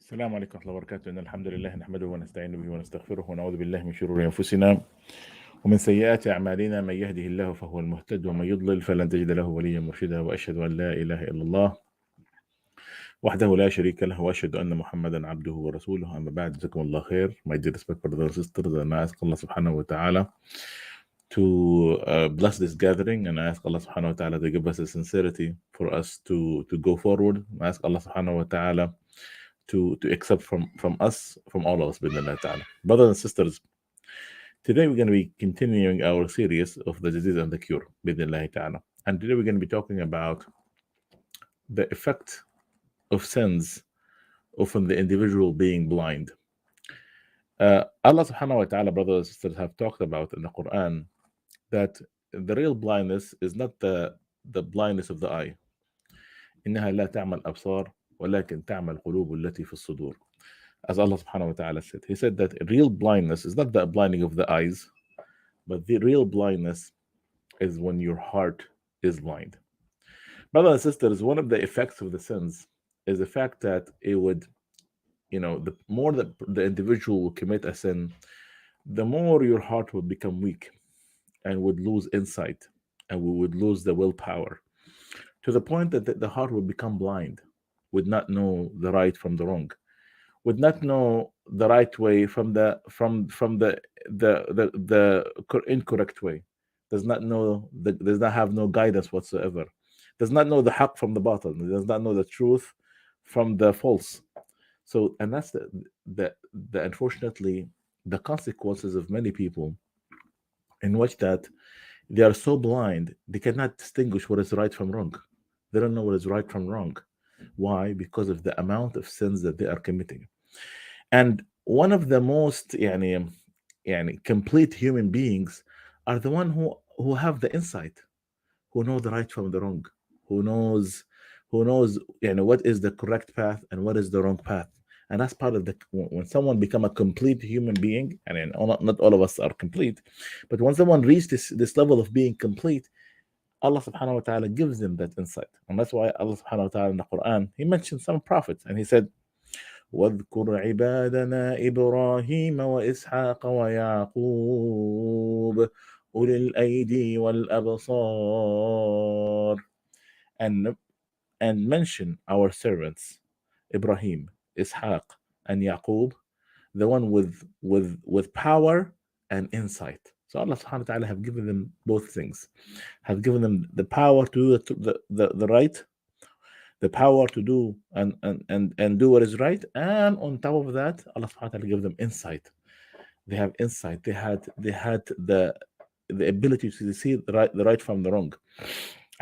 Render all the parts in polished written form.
السلام عليكم ورحمة الله وبركاته. إن الحمد لله نحمده ونستعين به ونستغفره ونعوذ بالله من شرور أنفسنا ومن سيئات أعمالنا. من يهده الله فهو المهتد ومن يضلل فلن تجد له وليا مرشدا، وأشهد أن لا إله إلا الله وحده لا شريك له، وأشهد أن محمدا عبده ورسوله. أما بعد، جزاكم الله خير. My dear respected brothers and sisters, and I ask Allah subhanahu wa ta'ala to bless this gathering, and I ask Allah subhanahu wa ta'ala to give us the sincerity for us to go forward. I ask Allah subhanahu wa ta'ala to accept from us, from all of us, bidnillah ta'ala. Brothers and sisters, today we're going to be continuing our series of the disease and the cure, bidnillah ta'ala. And today we're going to be talking about the effect of sins on the individual being blind. Allah subhanahu wa ta'ala, brothers and sisters, have talked about in the Quran that the real blindness is not the blindness of the eye. إنها لا تعمى الأبصار ولكن تعمى القلوب التي في الصدور. As Allah subhanahu wa ta'ala said, He said that real blindness is not the blinding of the eyes, but the real blindness is when your heart is blind. Brothers and sisters, one of the effects of the sins is the fact that it would, the more that the individual will commit a sin, the more your heart would become weak and would lose insight, and we would lose the willpower, to the point that the heart would become blind, would not know the right from the wrong, would not know the right way from the incorrect way, does not know does not have no guidance whatsoever, does not know the haq from the batil, does not know the truth from the false. So, and that's the unfortunately the consequences of many people, in which that they are so blind they cannot distinguish what is right from wrong. They don't know what is right from wrong. Why? Because of the amount of sins that they are committing. And one of the most complete human beings are the one who have the insight, who know the right from the wrong, who knows what is the correct path and what is the wrong path. And that's part of the when someone become a complete human being, and not all of us are complete, but when someone reaches this level of being complete, Allah subhanahu wa ta'ala gives them that insight. And that's why Allah subhanahu wa ta'ala in the Quran, He mentioned some prophets, and He said, واذكر عبادنا إبراهيم وإسحاق ويعقوب أولي الأيدي والأبصار. and and mention our servants Ibrahim, Ishaq, and Yaqub, the one with power and insight. So Allah subhanahu wa ta'ala have given them both things, have given them the power to do the right, the power to do and do what is right, and on top of that, Allah subhanahu wa ta'ala give them insight. They have insight. They had the ability to see the right from the wrong.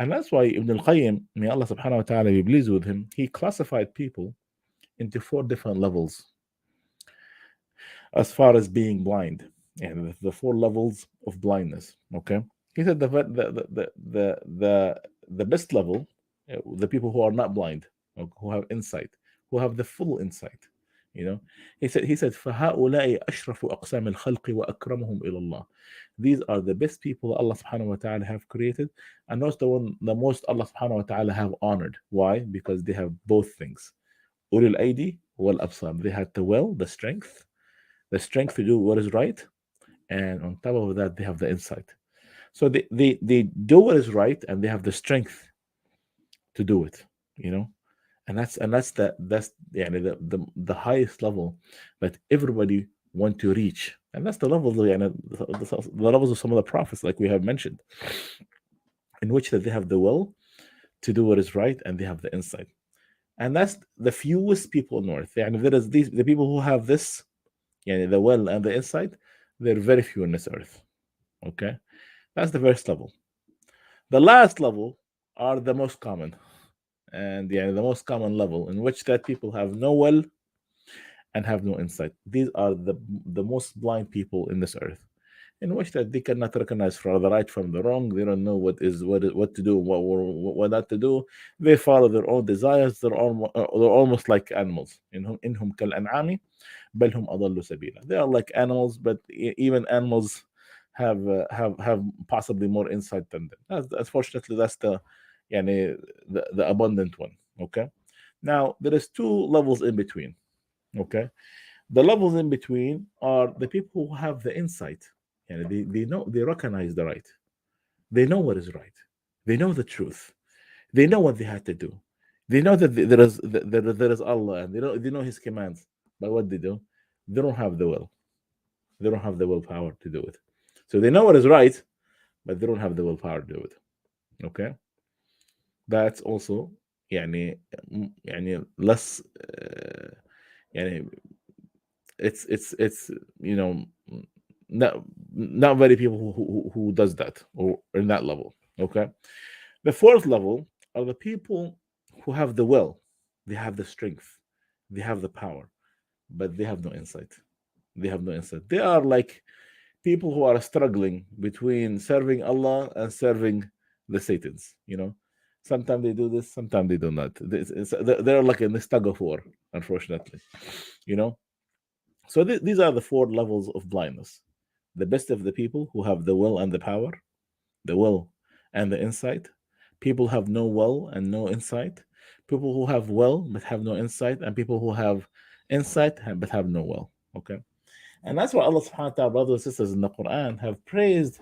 And that's why Ibn al-Qayyim, may Allah subhanahu wa ta'ala be pleased with him, he classified people into 4 different levels as far as being blind, and the 4 levels of blindness. Okay, he said the best level, the people who are not blind, who have insight, who have the full insight. He said فَهَؤُلَاءِ أَشْرَفُ أَقْسَامِ الْخَلْقِ وَأَكْرَمُهُمْ إِلَى اللَّهِ. These are the best people Allah subhanahu wa ta'ala have created, and those the most Allah subhanahu wa ta'ala have honored. Why? Because they have both things. أُولِي الْأَيْدِي وَالْأَبْصَارِ. They had the will, the strength to do what is right, and on top of that, they have the insight. So they do what is right, and they have the strength to do it. And that's the highest level that everybody want to reach, and that's the level the levels of some of the prophets, like we have mentioned, in which that they have the will to do what is right, and they have the insight. And that's the fewest people on earth. There is the people who have this, the will and the insight. They're very few on this earth. Okay, that's the first level. The last level are the most common, and the most common level, in which that people have no will and have no insight. These are the most blind people in this earth, in which that they cannot recognize from the right from the wrong. They don't know what to do, what not to do. They follow their own desires. They're almost like animals. إنهم كالأنعام بل هم أضل سبيلا. They are like animals, but even animals have possibly more insight than them. Unfortunately, that's the abundant one. Okay, now there is 2 levels in between. Okay. The levels in between are the people who have the insight. And they know, they recognize the right. They know what is right. They know the truth. They know what they had to do. They know that there is Allah, and they know His commands. But what they do, they don't have the will. They don't have the willpower to do it. So they know what is right, but they don't have the willpower to do it. Okay, that's also يعني يعني less يعني it's you know not not very people who does that or in that level. Okay, the fourth level are the people who have the will, they have the strength, they have the power, but they have no insight. They have no insight. They are like people who are struggling between serving Allah and serving the Satans. Sometimes they do this, sometimes they do not. They're like in this tug of war, unfortunately. You know, so these are the four levels of blindness. The best of the people who have the will and the power, the will and the insight. People have no will and no insight. People who have will but have no insight, and people who have insight but have no will. Okay. And that's why Allah subhanahu wa ta'ala, brothers and sisters, in the Quran have praised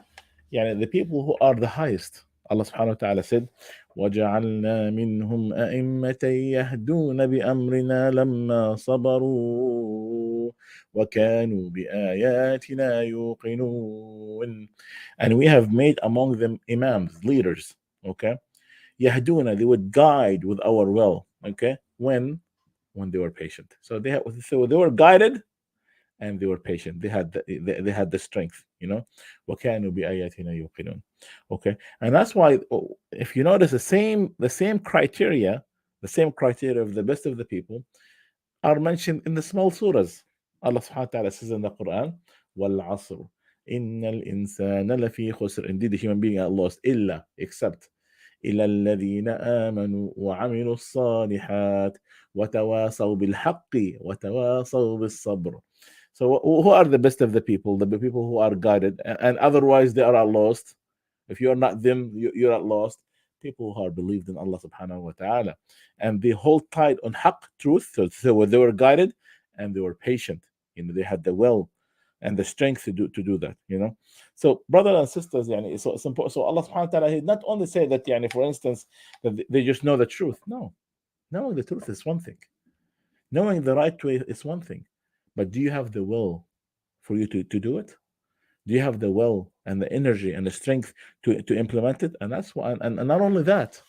the people who are the highest. Allah subhanahu wa ta'ala said, وَجَعَلْنَا مِنْهُمْ أَئِمَّةً يَهْدُونَ بِأَمْرِنَا لَمَّا صَبَرُوا وَكَانُوا بِآيَاتِنَا يُوقِنُونَ. And we have made among them imams, leaders, okay? يَهْدُونَ, they would guide with our will, okay? When they were patient. So they were guided and they were patient. They had the strength, وَكَانُوا بِآيَاتِنَا يُوقِنُونَ. Okay, and that's why if you notice the same criteria of the best of the people are mentioned in the small surahs. Allah subhanahu wa ta'ala says in the Quran, وَالْعَصْرِ إِنَّ الْإِنسَانَ لَفِي خُسْرٍ. Indeed, the human being are lost, إِلَّا, except إِلَى الَّذِينَ آمَنُوا وَعَمِلُوا الصَّالِحَاتِ وَتَوَاصَوْا بِالْحَقِّ وَتَوَاصَوْا بِالصَّبْرِ. So who are the best of the people? The people who are guided, and otherwise they are lost. If you're not them, you're not lost. People who are believed in Allah subhanahu wa ta'ala. And they hold tight on haqq, truth. So they were guided and they were patient. They had the will and the strength to do that. So brothers and sisters, so it's important. So Allah subhanahu wa ta'ala, He not only say that, for instance, that they just know the truth. No. Knowing the truth is one thing. Knowing the right way is one thing. But do you have the will for you to do it? Do you have the will and the energy and the strength to implement it? And that's why, and not only that,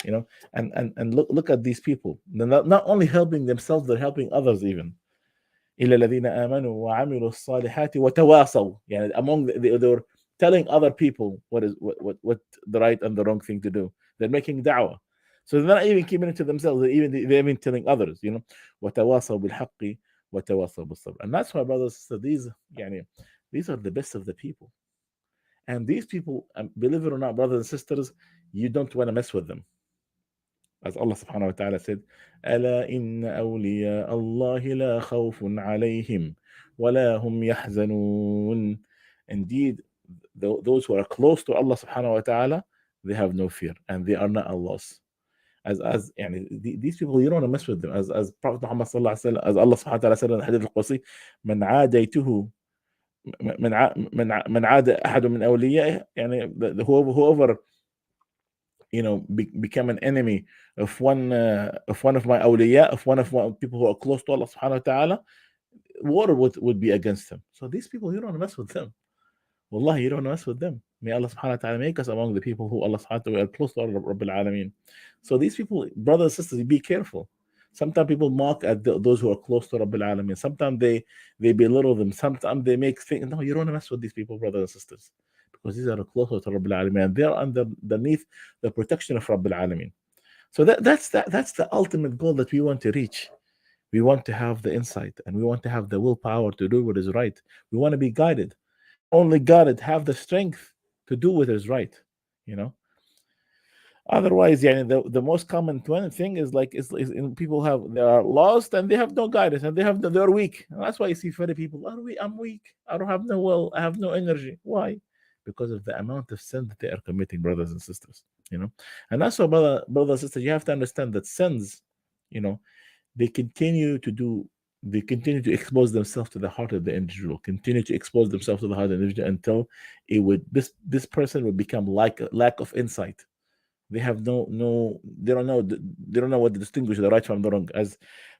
and look at these people. They're not only helping themselves, they're helping others even. إلا الذين آمنوا وعملوا الصالحات وتواصوا. Among they were telling other people what the right and the wrong thing to do. They're making da'wah. So they're not even keeping it to themselves. They're even telling others. وتواصوا بالحق وتواصوا بالصبر. And that's why, brothers, so these are the best of the people. And these people, believe it or not, brothers and sisters, you don't want to mess with them. As Allah subhanahu wa ta'ala said, أَلَا إِنَّ أَوْلِيَاءَ اللَّهِ لَا خَوْفٌ عَلَيْهِمْ وَلَا هُمْ يَحْزَنُونَ. Indeed, those who are close to Allah subhanahu wa ta'ala, they have no fear and they are not at loss. These people, you don't want to mess with them. As Prophet Muhammad sallallahu alaihi wasallam, as Allah subhanahu wa ta'ala said in the Hadith al-Qudsi, من عاديته من عاد أحد من أوليائه, whoever become an enemy of my awliya, of one of people who are close to Allah subhanahu wa ta'ala, water would be against him. So these people, you don't want to mess with them. Wallahi, you don't want to mess with them. May Allah subhanahu wa ta'ala make us among the people who Allah subhanahu wa ta'ala are close to Allah Rabbil Alameen. So these people, brothers and sisters, be careful. Sometimes people mock at those who are close to Rabbil Alameen. Sometimes they belittle them. Sometimes they make things. No, you don't want to mess with these people, brothers and sisters, because these are closer to Rabbil Alameen. They are underneath the protection of Rabbil Alameen. So that's the ultimate goal that we want to reach. We want to have the insight and we want to have the willpower to do what is right. We want to be guided. Not only guided, have the strength to do what is right. You know. Otherwise, the most common thing is people they are lost and they have no guidance and they're weak. And that's why you see many people, I'm weak. I don't have no will. I have no energy. Why? Because of the amount of sin that they are committing, brothers and sisters. And that's why, brothers and sisters, you have to understand that sins, they continue to do they continue to expose themselves to the heart of the individual, continue to expose themselves to the heart of the individual until this person would become like a lack of insight. They have no they don't know what to distinguish the right from the wrong. As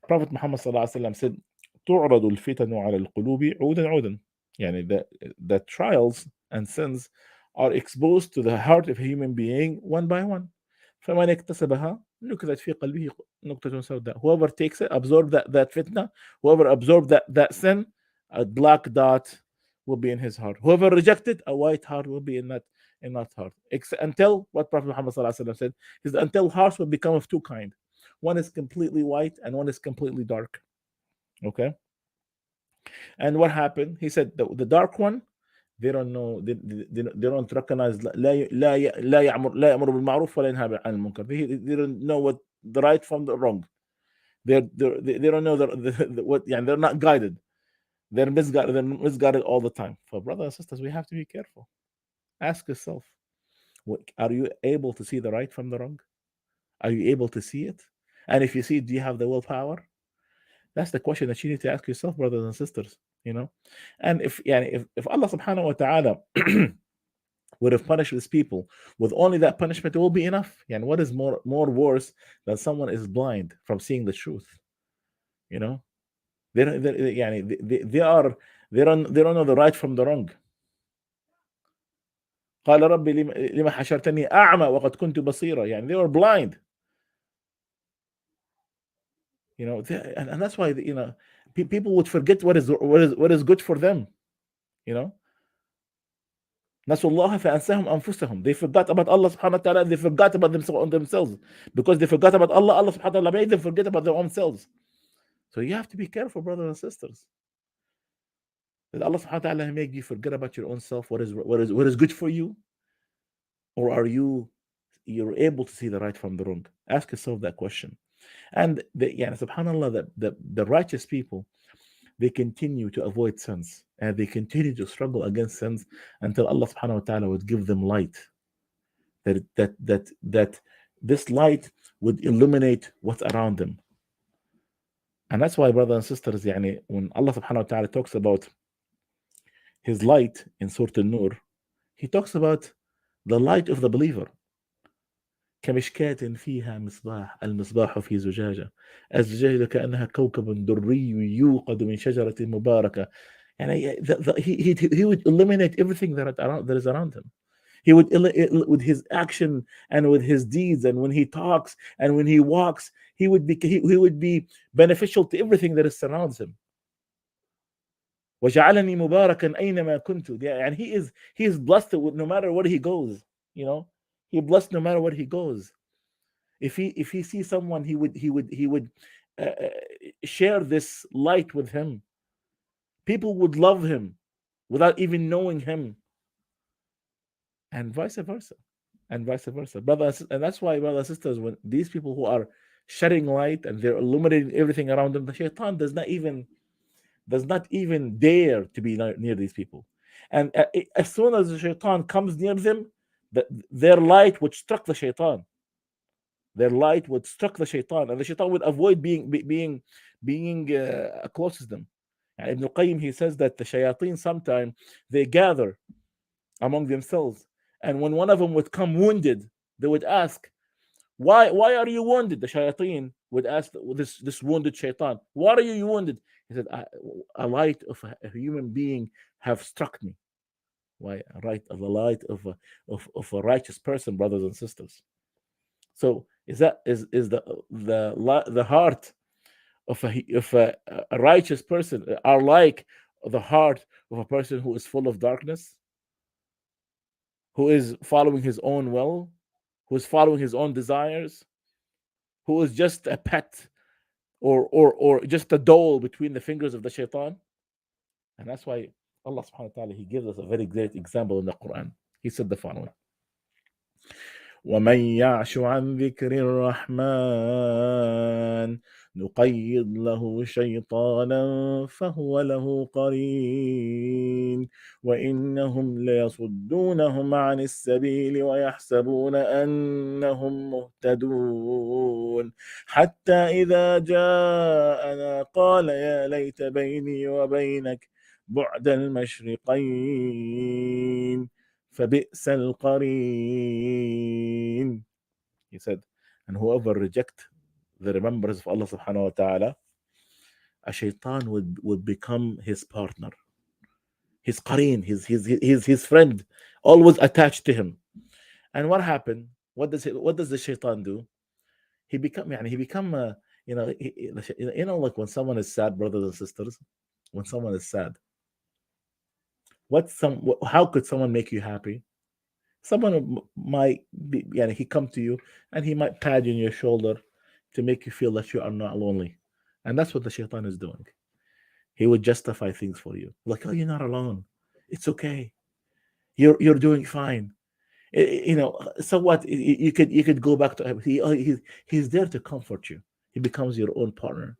Prophet Muhammad sallallahu alaihi wasallam said, تعرض الفتن على القلوب عودا عودا. يعني the trials and sins are exposed to the heart of a human being one by one. فمن اكتسبها نكتت في قلبه نقطة سوداء. Whoever takes it, absorb that fitna, whoever absorbed that sin, a black dot will be in his heart. Whoever rejected, a white heart will be in that heart. Until what Prophet Muhammad sallallahu alaihi wasallam said is until hearts will become of two kind. One is completely white and one is completely dark. Okay. And what happened? He said the dark one, they don't know, they don't recognize لا يأمر بالمعروف ولا ينهى عن المنكر. They don't know what the right from the wrong. They don't know what, يعني they're not guided. They're misguided all the time. For brothers and sisters, we have to be careful. Ask yourself, are you able to see the right from the wrong? Are you able to see it? And if you see it, do you have the willpower? That's the question that you need to ask yourself, brothers and sisters. And if Allah subhanahu wa ta'ala would have punished his people with only that punishment, it will be enough. And what is more worse than someone is blind from seeing the truth? They don't know the right from the wrong. قال ربي لما حشرتني أعمى وقد كنت بصيرا. They were blind. And that's why people would forget what is good for them. نسوا الله فأنساهم أنفسهم. They forgot about Allah subhanahu wa ta'ala. They forgot about themselves. Because they forgot about Allah, Allah subhanahu wa ta'ala made them forget about their own selves. So you have to be careful, brothers and sisters. Did Allah subhanahu wa ta'ala make you forget about your own self? What is good for you? Or are you're able to see the right from the wrong? Ask yourself that question. And subhanallah, the righteous people, they continue to avoid sins and they continue to struggle against sins until Allah subhanahu wa ta'ala would give them light. That this light would illuminate what's around them. And that's why, brothers and sisters, when Allah subhanahu wa ta'ala talks about his light in Surah An-Nur, he talks about the light of the believer. كمشكاة فيها مصباح المصباح في زجاجة الزجاجة كأنها كوكب دري يوقد من شجرة مباركة. He would illuminate everything that is around him. He would, with his action and with his deeds, and when he talks and when he walks, he would be beneficial to everything that surrounds him. وجعلني مباركا أينما كنت. And he is blessed no matter where he goes. He blessed no matter where he goes. If he sees someone, he would share this light with him. People would love him without even knowing him, and vice versa, brothers. And that's why, brothers and sisters, when these people who are shedding light and they're illuminating everything around them, the shaitan does not even dare to be near these people. And as soon as the shaitan comes near them, their light would struck the shaitan. Their light would struck the shaitan, and the shaitan would avoid being close to them. And Ibn al-Qayyim, he says that the shayateen sometimes they gather among themselves, and when one of them would come wounded, they would ask, why are you wounded? The shayateen would ask this wounded shaitan, why are you wounded? He said, a light of a human being have struck me. Why? The light of a righteous person, brothers and sisters. So is the heart of a righteous person are like the heart of a person who is full of darkness, who is following his own will, who is following his own desires, who is just a pet or just a doll between the fingers of the shaitan? And that's why Allah subhanahu wa ta'ala, he gives us a very great example in the Quran. He said the following: وَمَنْ يَعْشُ عَنْ ذِكْرِ الرَّحْمَنِ نقيض له شيطانا فهو له قرين وإنهم ليصدونهم عن السبيل ويحسبون أنهم مهتدون حتى إذا جاءنا قال يا ليت بيني وبينك بعد المشرقين فبئس القرين. He said, and whoever reject the remembrance of Allah subhanahu wa ta'ala, a shaitan would become his partner, his qareen, his friend, always attached to him. And what happened? What does the shaitan do? He become like when someone is sad, brothers and sisters, when someone is sad, how could someone make you happy? Someone might be, he come to you and he might pat you on your shoulder to make you feel that you are not lonely. And that's what the shaitan is doing. He would justify things for you. Like, oh, you're not alone. It's okay. You're doing fine. So what? You could go back to him. He's there to comfort you. He becomes your own partner,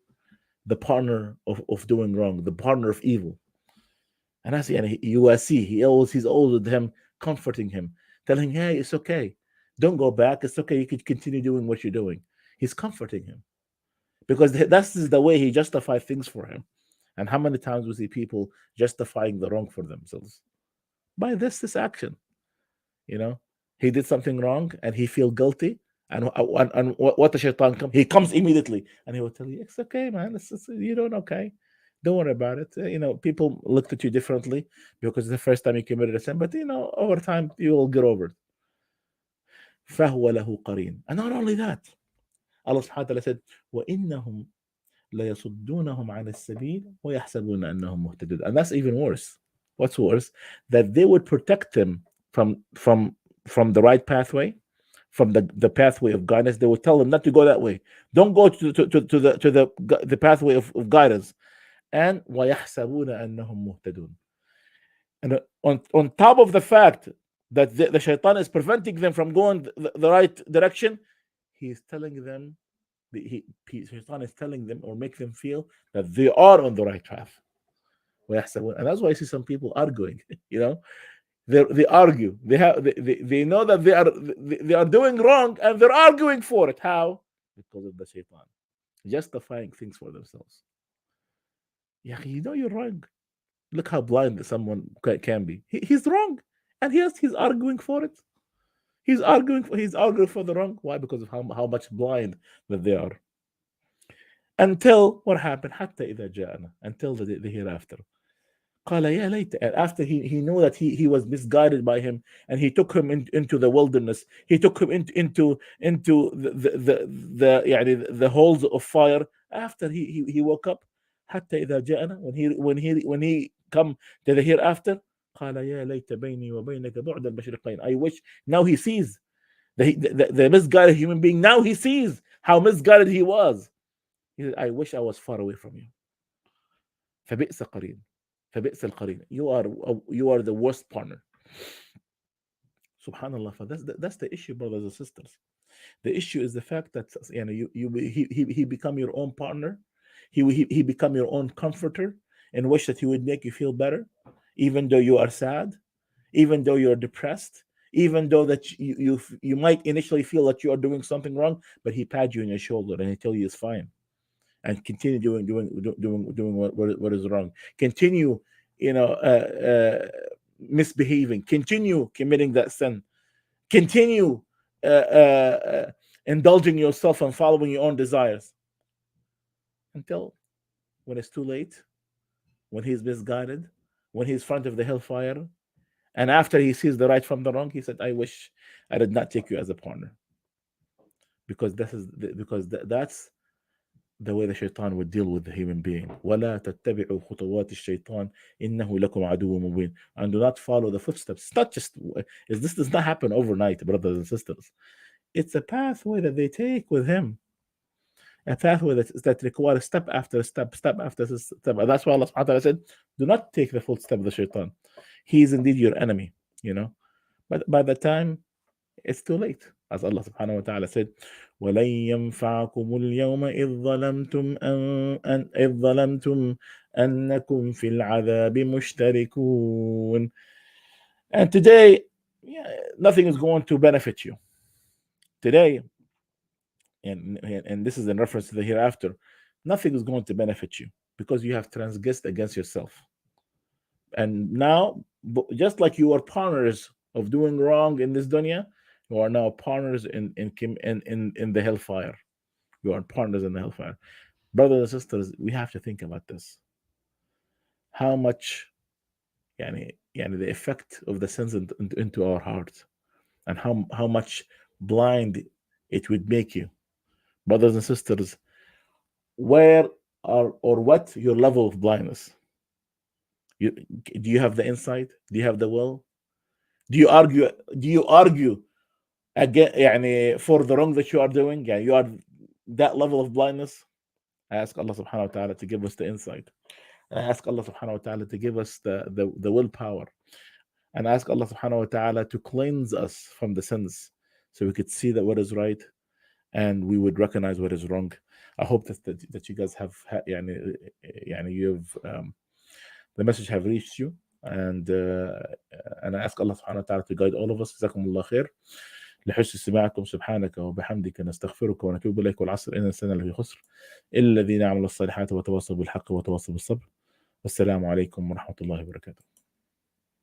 the partner of doing wrong, the partner of evil. And I see, and he's always with him, comforting him, telling him, hey, it's okay. Don't go back. It's okay. You could continue doing what you're doing. He's comforting him because that's the way he justifies things for him. And how many times we see people justifying the wrong for themselves by this action? You know, he did something wrong and he feel guilty. And what the shaitan he comes immediately and he will tell you, it's okay, man. You're doing okay. Don't worry about it. People looked at you differently because it's the first time you committed a sin, but over time you will get over it. فهو له قرين. And not only that, Allah subhanahu wa ta'ala said, وَإِنَّهُمْ لَيَصُدُّونَهُمْ عَنِ السَّبِيلِ وَيَحْسَبُونَ أَنَّهُم مُهْتَدُونَ. And that's even worse. What's worse? That they would protect them from the right pathway, from the pathway of guidance. They would tell them not to go that way. Don't go to the pathway of guidance. And وَيَحْسَبُونَ أَنَّهُم مُهْتَدُونَ. And on top of the fact that the shaitan is preventing them from going the right direction, he's telling them, shaitan is telling them or make them feel that they are on the right path. And that's why I see some people arguing. They argue. They know that they are doing wrong and they're arguing for it. How? Because of the shaitan, justifying things for themselves. Yeah, you're wrong. Look how blind someone can be. He's wrong, and he's arguing for it. He's arguing for the wrong. Why? Because of how much blind that they are. Until what happened? حتى إذا جاءنا. Until the hereafter. قال يا ليت. And after he knew that he was misguided by him, and he took him into the wilderness. He took him into the holes of fire. After he woke up, حتى إذا جاءنا, when he come to the hereafter, قال يا ليت بيني وبينك بعد المشرقين. I wish. Now he sees the misguided human being. Now he sees how misguided he was. He said, I wish I was far away from you. فبئس قرين. فبئس القرين. You are the worst partner. Subhanallah. That's the issue, brothers and sisters. The issue is the fact that he become your own partner. He become your own comforter, and wish that he would make you feel better, even though you are sad, even though you're depressed, even though that you might initially feel that you are doing something wrong, but he pat you on your shoulder and he tell you it's fine, and continue doing what is wrong. Continue, misbehaving. Continue committing that sin. Continue indulging yourself and following your own desires until when it's too late, when he's misguided, when he's in front of the hellfire, and after he sees the right from the wrong, he said, I wish I did not take you as a partner. Because that's the way the shaitan would deal with the human being. وَلَا تَتَّبِعُوا خُطُوَاتِ الشَّيْطَانِ إِنَّهُ لَكُمْ عَدُوٌّ مُبِينٌ. And do not follow the footsteps. It's not just, this does not happen overnight, brothers and sisters. It's a pathway that they take with him. A pathway that requires step after step, step after step. And that's why Allah subhanahu wa ta'ala said, do not take the footstep of the shaitan. He is indeed your enemy, But by the time it's too late. As Allah subhanahu wa ta'ala said, وَلَن يَنْفَعَكُمُ الْيَوْمَ إِذْ ظَلَمْتُمْ أَنَّكُمْ فِي الْعَذَابِ مُشْتَرِكُونَ. And today, yeah, nothing is going to benefit you. Today, and this is in reference to the hereafter, nothing is going to benefit you because you have transgressed against yourself. And now, just like you are partners of doing wrong in this dunya, you are now partners in the hellfire. You are partners in the hellfire. Brothers and sisters, we have to think about this. How much the effect of the sins into our hearts, and how much blind it would make you. Brothers and sisters, where or what your level of blindness? Do you have the insight? Do you have the will? Do you argue? Do you argue again, for the wrong that you are doing? Yeah, you are that level of blindness. I ask Allah subhanahu wa ta'ala to give us the insight. I ask Allah subhanahu wa ta'ala to give us the willpower. And I ask Allah subhanahu wa ta'ala to cleanse us from the sins so we could see that what is right and we would recognize what is wrong. I hope that you guys have you've the message have reached you, and I ask Allah subhanahu wa ta'ala to guide all of us. جزاكم الله خير لحسن استماعكم. سبحانك وبحمدك نستغفرك ونتوب إليك، والعصر إن الإنسان لفي خسر إلا الذين عملوا الصالحات وتواصوا بالحق وتواصوا بالصبر. والسلام عليكم ورحمة الله وبركاته.